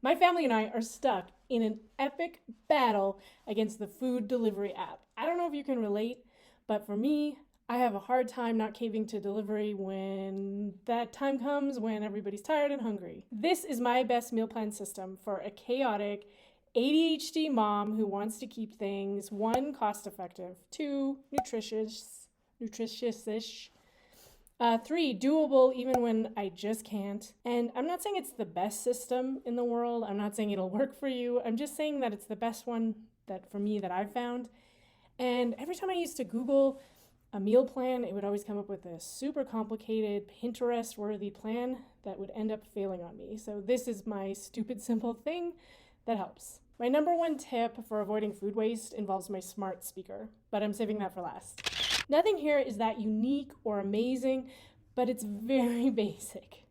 My family and I are stuck in an epic battle against the food delivery app. I don't know if you can relate, but for me, I have a hard time not caving to delivery when that time comes when everybody's tired and hungry. This is my best meal plan system for a chaotic ADHD mom who wants to keep things one, cost effective, two, nutritious-ish, three, doable even when I just can't. And I'm not saying it's the best system in the world. I'm not saying it'll work for you. I'm just saying that it's the best one that for me that I've found. And every time I used to Google a meal plan, it would always come up with a super complicated, Pinterest-worthy plan that would end up failing on me. So this is my stupid, simple thing that helps. My number one tip for avoiding food waste involves my smart speaker, but I'm saving that for last. Nothing here is that unique or amazing, but it's very basic.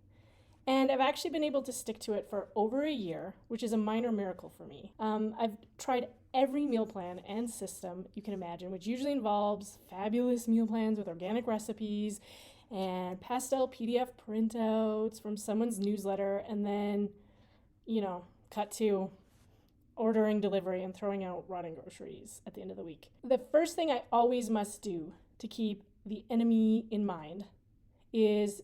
And I've actually been able to stick to it for over a year, which is a minor miracle for me. I've tried every meal plan and system you can imagine, which usually involves fabulous meal plans with organic recipes and pastel PDF printouts from someone's newsletter, and then, cut to ordering delivery and throwing out rotting groceries at the end of the week. The first thing I always must do to keep the enemy in mind is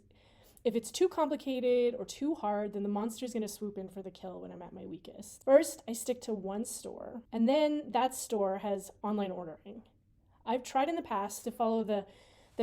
if it's too complicated or too hard, then the monster's gonna swoop in for the kill when I'm at my weakest. First, I stick to one store, and then that store has online ordering. I've tried in the past to follow the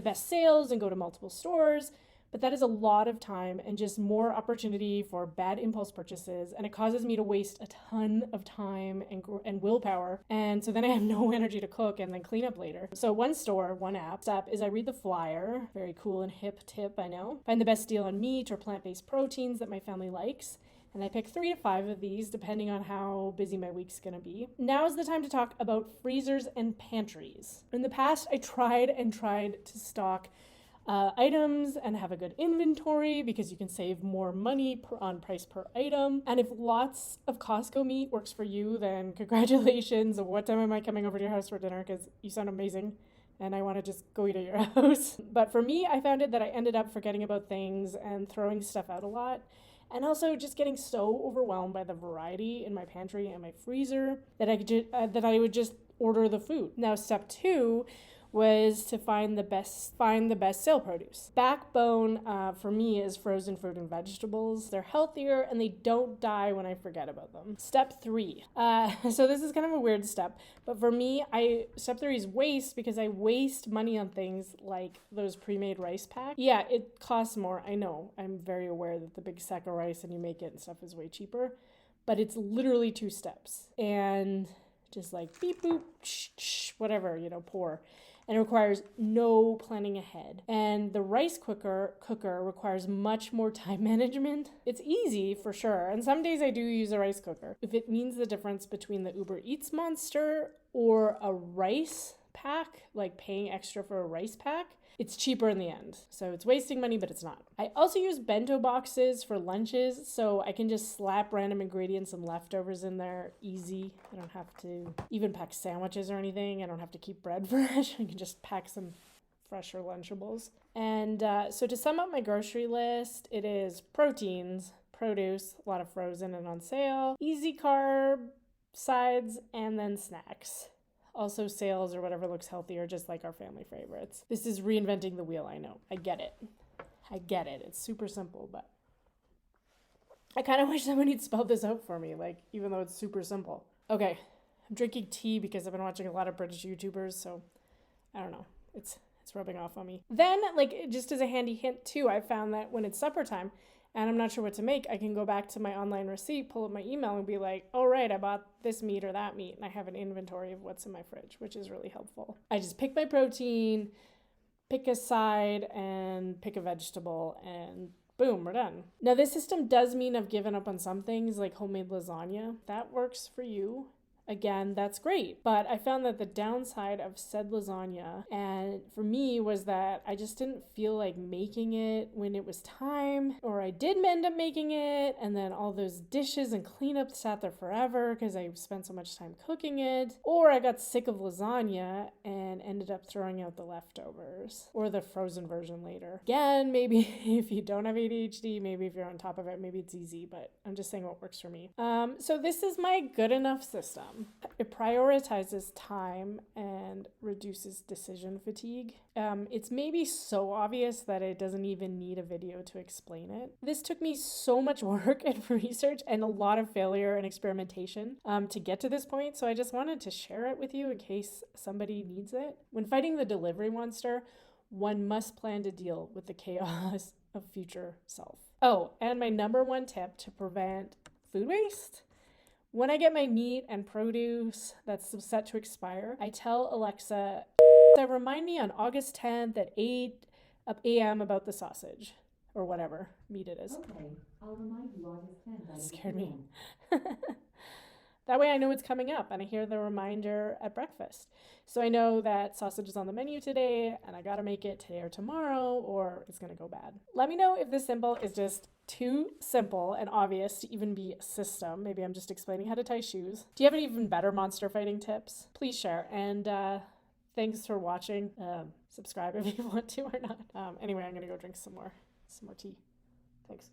best sales and go to multiple stores, but that is a lot of time and just more opportunity for bad impulse purchases, and it causes me to waste a ton of time and willpower, and so then I have no energy to cook and then clean up later. So one store, one app. Step is I read the flyer, very cool and hip tip, I know. Find the best deal on meat or plant-based proteins that my family likes, and I pick 3 to 5 of these depending on how busy my week's gonna be. Now is the time to talk about freezers and pantries. In the past, I tried to stock items and have a good inventory because you can save more money on price per item. And if lots of Costco meat works for you, then congratulations. What time am I coming over to your house for dinner? Because you sound amazing and I want to just go eat at your house. But for me, I found it that I ended up forgetting about things and throwing stuff out a lot. And also just getting so overwhelmed by the variety in my pantry and my freezer that I would just order the food. Now, step 2 was to find the best sale produce. Backbone for me is frozen fruit and vegetables. They're healthier and they don't die when I forget about them. Step 3. So this is kind of a weird step, but for me, step 3 is waste because I waste money on things like those pre-made rice packs. Yeah, it costs more. I know. I'm very aware that the big sack of rice and you make it and stuff is way cheaper, but it's literally 2 steps and just like beep boop, whatever, pour. And it requires no planning ahead. And the rice cooker requires much more time management. It's easy for sure, and some days I do use a rice cooker. If it means the difference between the Uber Eats monster or a rice pack, like paying extra for a rice pack, it's cheaper in the end. So it's wasting money, but it's not. I also use bento boxes for lunches, so I can just slap random ingredients and leftovers in there easy. I don't have to even pack sandwiches or anything. I don't have to keep bread fresh. I can just pack some fresher Lunchables. And so to sum up my grocery list, it is proteins, produce, a lot of frozen and on sale, easy carb, sides, and then snacks. Also sales or whatever looks healthier, just like our family favorites. This is reinventing the wheel, I know. I get it. It's super simple, but I kind of wish somebody had spelled this out for me, even though it's super simple. Okay, I'm drinking tea because I've been watching a lot of British YouTubers, so I don't know. It's rubbing off on me. Then, just as a handy hint too, I found that when it's supper time, and I'm not sure what to make, I can go back to my online receipt, pull up my email, and be like, oh, right, I bought this meat or that meat, and I have an inventory of what's in my fridge, which is really helpful. I just pick my protein, pick a side, and pick a vegetable, and boom, we're done. Now, this system does mean I've given up on some things, like homemade lasagna. That works for you. again, that's great. But I found that the downside of said lasagna, and for me, was that I just didn't feel like making it when it was time, or I did end up making it, and then all those dishes and cleanup sat there forever because I spent so much time cooking it, or I got sick of lasagna and ended up throwing out the leftovers or the frozen version later. Again, maybe if you don't have ADHD, maybe if you're on top of it, maybe it's easy, but I'm just saying what works for me. So this is my good enough system. It prioritizes time and reduces decision fatigue. It's maybe so obvious that it doesn't even need a video to explain it. This took me so much work and research and a lot of failure and experimentation to get to this point, so I just wanted to share it with you in case somebody needs it. When fighting the delivery monster, one must plan to deal with the chaos of future self. Oh, and my number one tip to prevent food waste: when I get my meat and produce that's set to expire, I tell Alexa to remind me on August 10th at 8 a.m. about the sausage or whatever meat it is. Okay, I'll remind you August 10th. That scared me. That way I know it's coming up and I hear the reminder at breakfast. So I know that sausage is on the menu today and I gotta make it today or tomorrow or it's gonna go bad. Let me know if this symbol is just too simple and obvious to even be a system. Maybe I'm just explaining how to tie shoes. Do you have any even better monster fighting tips? Please share. And thanks for watching. Subscribe if you want to or not. Anyway, I'm gonna go drink some more tea. Thanks.